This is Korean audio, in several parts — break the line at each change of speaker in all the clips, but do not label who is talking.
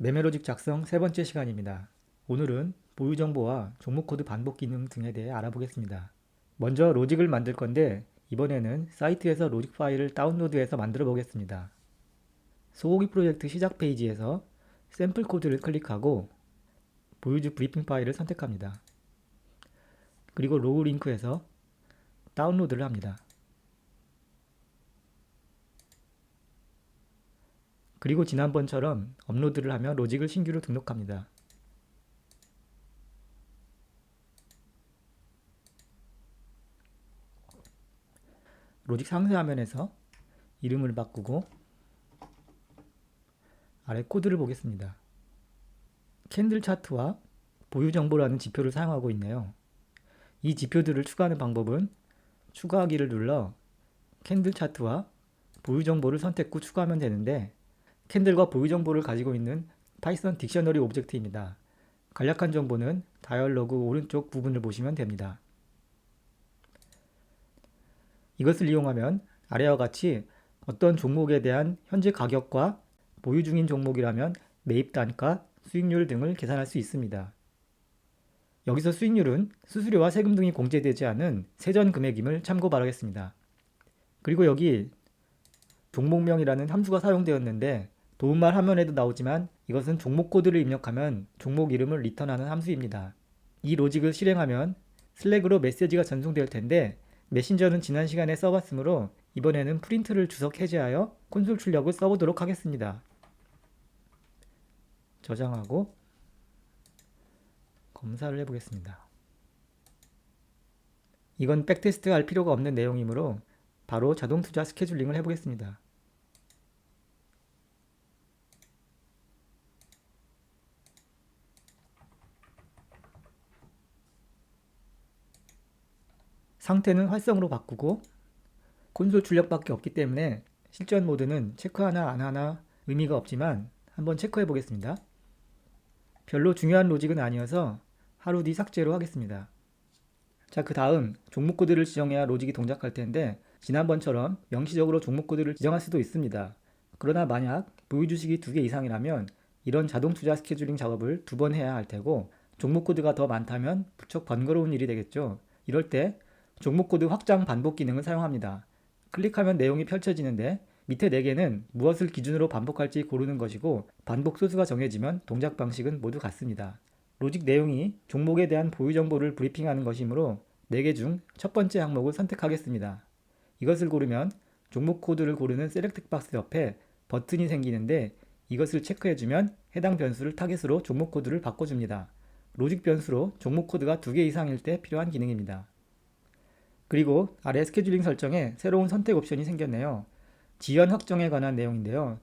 매매로직 작성 세 번째 시간입니다. 오늘은 보유 정보와 종목 코드 반복 기능 등에 대해 알아보겠습니다. 먼저 로직을 만들 건데 이번에는 사이트에서 로직 파일을 다운로드해서 만들어 보겠습니다. 소고기 프로젝트 시작 페이지에서 샘플 코드를 클릭하고 보유주 브리핑 파일을 선택합니다. 그리고 로우 링크에서 다운로드를 합니다. 그리고 지난번처럼 업로드를 하며 로직을 신규로 등록합니다. 로직 상세 화면에서 이름을 바꾸고 아래 코드를 보겠습니다. 캔들 차트와 보유 정보라는 지표를 사용하고 있네요. 이 지표들을 추가하는 방법은 추가하기를 눌러 캔들 차트와 보유 정보를 선택 후 추가하면 되는데 캔들과 보유 정보를 가지고 있는 파이썬 딕셔너리 오브젝트입니다. 간략한 정보는 다이얼로그 오른쪽 부분을 보시면 됩니다. 이것을 이용하면 아래와 같이 어떤 종목에 대한 현재 가격과 보유 중인 종목이라면 매입 단가, 수익률 등을 계산할 수 있습니다. 여기서 수익률은 수수료와 세금 등이 공제되지 않은 세전 금액임을 참고 바라겠습니다. 그리고 여기 종목명이라는 함수가 사용되었는데 도움말 화면에도 나오지만 이것은 종목 코드를 입력하면 종목 이름을 리턴하는 함수입니다. 이 로직을 실행하면 슬랙으로 메시지가 전송될 텐데 메신저는 지난 시간에 써봤으므로 이번에는 프린트를 주석 해제하여 콘솔 출력을 써보도록 하겠습니다. 저장하고 검사를 해보겠습니다. 이건 백테스트 할 필요가 없는 내용이므로 바로 자동 투자 스케줄링을 해보겠습니다. 상태는 활성으로 바꾸고 콘솔 출력밖에 없기 때문에 실전 모드는 체크하나 안 하나 의미가 없지만 한번 체크해 보겠습니다. 별로 중요한 로직은 아니어서 하루 뒤 삭제로 하겠습니다. 자, 그 다음 종목 코드를 지정해야 로직이 동작할 텐데 지난번처럼 명시적으로 종목 코드를 지정할 수도 있습니다. 그러나 만약 보유 주식이 2개 이상이라면 이런 자동 투자 스케줄링 작업을 2번 해야 할 테고 종목 코드가 더 많다면 무척 번거로운 일이 되겠죠. 이럴 때 종목 코드 확장 반복 기능을 사용합니다. 클릭하면 내용이 펼쳐지는데 밑에 4개는 무엇을 기준으로 반복할지 고르는 것이고 반복 소수가 정해지면 동작 방식은 모두 같습니다. 로직 내용이 종목에 대한 보유 정보를 브리핑하는 것이므로 4개 중 첫 번째 항목을 선택하겠습니다. 이것을 고르면 종목 코드를 고르는 셀렉트 박스 옆에 버튼이 생기는데 이것을 체크해주면 해당 변수를 타겟으로 종목 코드를 바꿔줍니다. 로직 변수로 종목 코드가 2개 이상일 때 필요한 기능입니다. 그리고 아래 스케줄링 설정에 새로운 선택 옵션이 생겼네요. 지연 확정에 관한 내용인데요.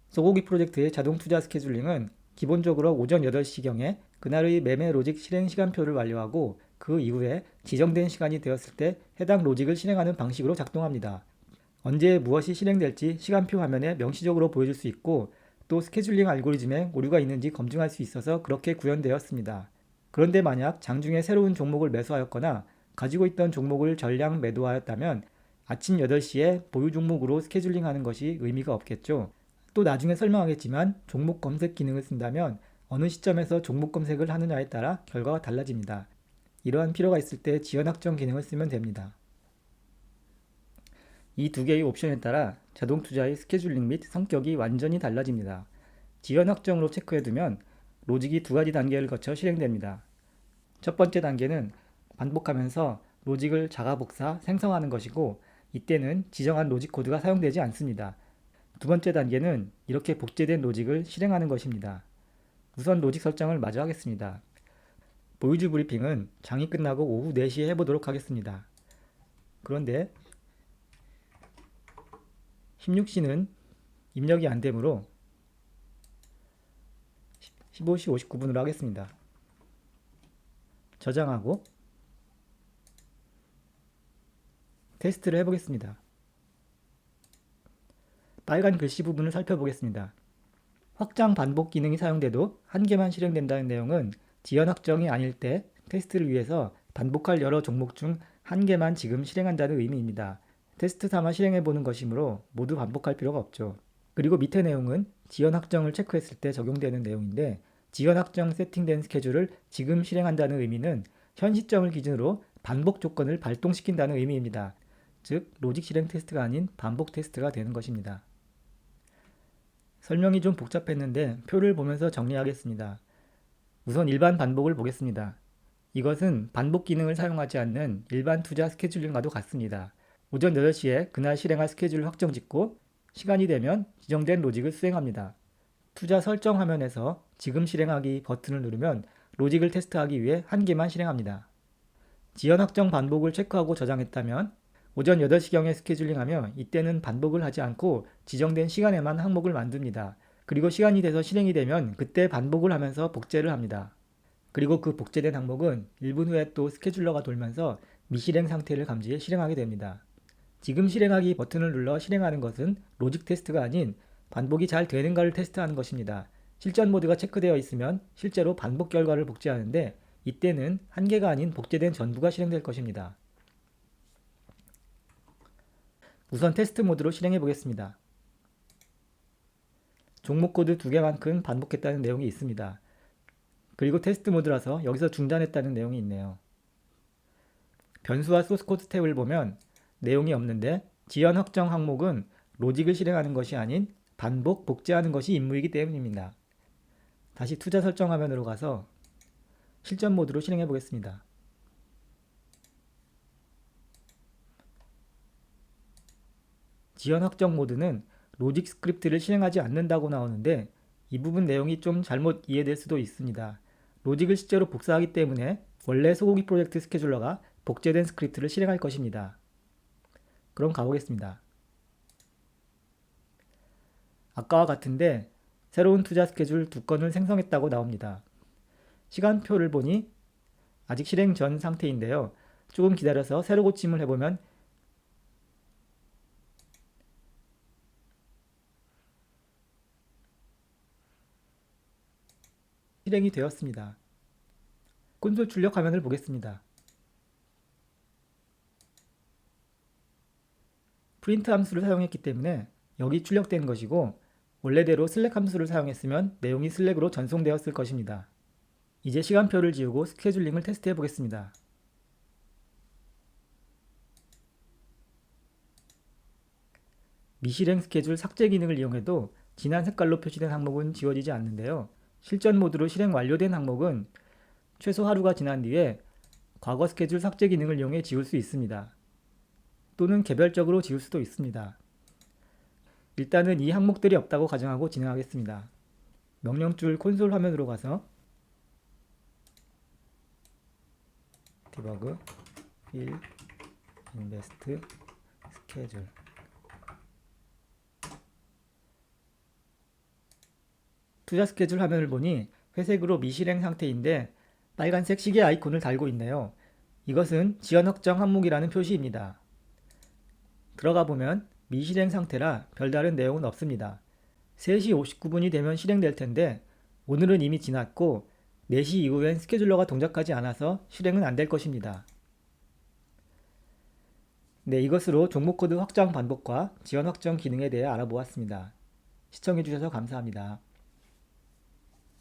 소고기 프로젝트의 자동 투자 스케줄링은 기본적으로 오전 8시경에 그날의 매매 로직 실행 시간표를 완료하고 그 이후에 지정된 시간이 되었을 때 해당 로직을 실행하는 방식으로 작동합니다. 언제 무엇이 실행될지 시간표 화면에 명시적으로 보여줄 수 있고 또 스케줄링 알고리즘에 오류가 있는지 검증할 수 있어서 그렇게 구현되었습니다. 그런데 만약 장중에 새로운 종목을 매수하였거나 가지고 있던 종목을 전량 매도하였다면 아침 8시에 보유 종목으로 스케줄링하는 것이 의미가 없겠죠. 또 나중에 설명하겠지만 종목 검색 기능을 쓴다면 어느 시점에서 종목 검색을 하느냐에 따라 결과가 달라집니다. 이러한 필요가 있을 때 지연 확정 기능을 쓰면 됩니다. 이 2개의 옵션에 따라 자동 투자의 스케줄링 및 성격이 완전히 달라집니다. 지연 확정으로 체크해두면 로직이 2가지 단계를 거쳐 실행됩니다. 첫 번째 단계는 반복하면서 로직을 자가 복사, 생성하는 것이고 이때는 지정한 로직 코드가 사용되지 않습니다. 두 번째 단계는 이렇게 복제된 로직을 실행하는 것입니다. 우선 로직 설정을 마저 하겠습니다. 보유주 브리핑은 장이 끝나고 오후 4시에 해보도록 하겠습니다. 그런데 16시는 입력이 안 되므로 15시 59분으로 하겠습니다. 저장하고 테스트를 해보겠습니다. 빨간 글씨 부분을 살펴보겠습니다. 확장 반복 기능이 사용돼도 한 개만 실행된다는 내용은 지연 확정이 아닐 때 테스트를 위해서 반복할 여러 종목 중 한 개만 지금 실행한다는 의미입니다. 테스트 삼아 실행해보는 것이므로 모두 반복할 필요가 없죠. 그리고 밑에 내용은 지연 확정을 체크했을 때 적용되는 내용인데, 지연 확정 세팅된 스케줄을 지금 실행한다는 의미는 현 시점을 기준으로 반복 조건을 발동시킨다는 의미입니다. 즉, 로직 실행 테스트가 아닌 반복 테스트가 되는 것입니다. 설명이 좀 복잡했는데 표를 보면서 정리하겠습니다. 우선 일반 반복을 보겠습니다. 이것은 반복 기능을 사용하지 않는 일반 투자 스케줄링과도 같습니다. 오전 8시에 그날 실행할 스케줄을 확정 짓고 시간이 되면 지정된 로직을 수행합니다. 투자 설정 화면에서 지금 실행하기 버튼을 누르면 로직을 테스트하기 위해 한 개만 실행합니다. 지연 확정 반복을 체크하고 저장했다면 오전 8시경에 스케줄링하며 이때는 반복을 하지 않고 지정된 시간에만 항목을 만듭니다. 그리고 시간이 돼서 실행이 되면 그때 반복을 하면서 복제를 합니다. 그리고 그 복제된 항목은 1분 후에 또 스케줄러가 돌면서 미실행 상태를 감지해 실행하게 됩니다. 지금 실행하기 버튼을 눌러 실행하는 것은 로직 테스트가 아닌 반복이 잘 되는가를 테스트하는 것입니다. 실전 모드가 체크되어 있으면 실제로 반복 결과를 복제하는데 이때는 한 개가 아닌 복제된 전부가 실행될 것입니다. 우선 테스트 모드로 실행해 보겠습니다. 종목 코드 2개만큼 반복했다는 내용이 있습니다. 그리고 테스트 모드라서 여기서 중단했다는 내용이 있네요. 변수와 소스 코드 탭을 보면 내용이 없는데 지연 확정 항목은 로직을 실행하는 것이 아닌 반복, 복제하는 것이 임무이기 때문입니다. 다시 투자 설정 화면으로 가서 실전 모드로 실행해 보겠습니다. 지연 확정 모드는 로직 스크립트를 실행하지 않는다고 나오는데 이 부분 내용이 좀 잘못 이해될 수도 있습니다. 로직을 실제로 복사하기 때문에 원래 소고기 프로젝트 스케줄러가 복제된 스크립트를 실행할 것입니다. 그럼 가보겠습니다. 아까와 같은데 새로운 투자 스케줄 2건을 생성했다고 나옵니다. 시간표를 보니 아직 실행 전 상태인데요. 조금 기다려서 새로 고침을 해보면 실행이 되었습니다. 콘솔 출력 화면을 보겠습니다. 프린트 함수를 사용했기 때문에 여기 출력된 것이고 원래대로 슬랙 함수를 사용했으면 내용이 슬랙으로 전송되었을 것입니다. 이제 시간표를 지우고 스케줄링을 테스트해 보겠습니다. 미실행 스케줄 삭제 기능을 이용해도 진한 색깔로 표시된 항목은 지워지지 않는데요. 실전 모드로 실행 완료된 항목은 최소 하루가 지난 뒤에 과거 스케줄 삭제 기능을 이용해 지울 수 있습니다. 또는 개별적으로 지울 수도 있습니다. 일단은 이 항목들이 없다고 가정하고 진행하겠습니다. 명령줄 콘솔 화면으로 가서 디버그 필 인베스트 스케줄 투자 스케줄 화면을 보니 회색으로 미실행 상태인데 빨간색 시계 아이콘을 달고 있네요. 이것은 지연 확정 항목이라는 표시입니다. 들어가 보면 미실행 상태라 별다른 내용은 없습니다. 3시 59분이 되면 실행될 텐데 오늘은 이미 지났고 4시 이후엔 스케줄러가 동작하지 않아서 실행은 안 될 것입니다. 네, 이것으로 종목 코드 확장 반복과 지연 확정 기능에 대해 알아보았습니다. 시청해주셔서 감사합니다.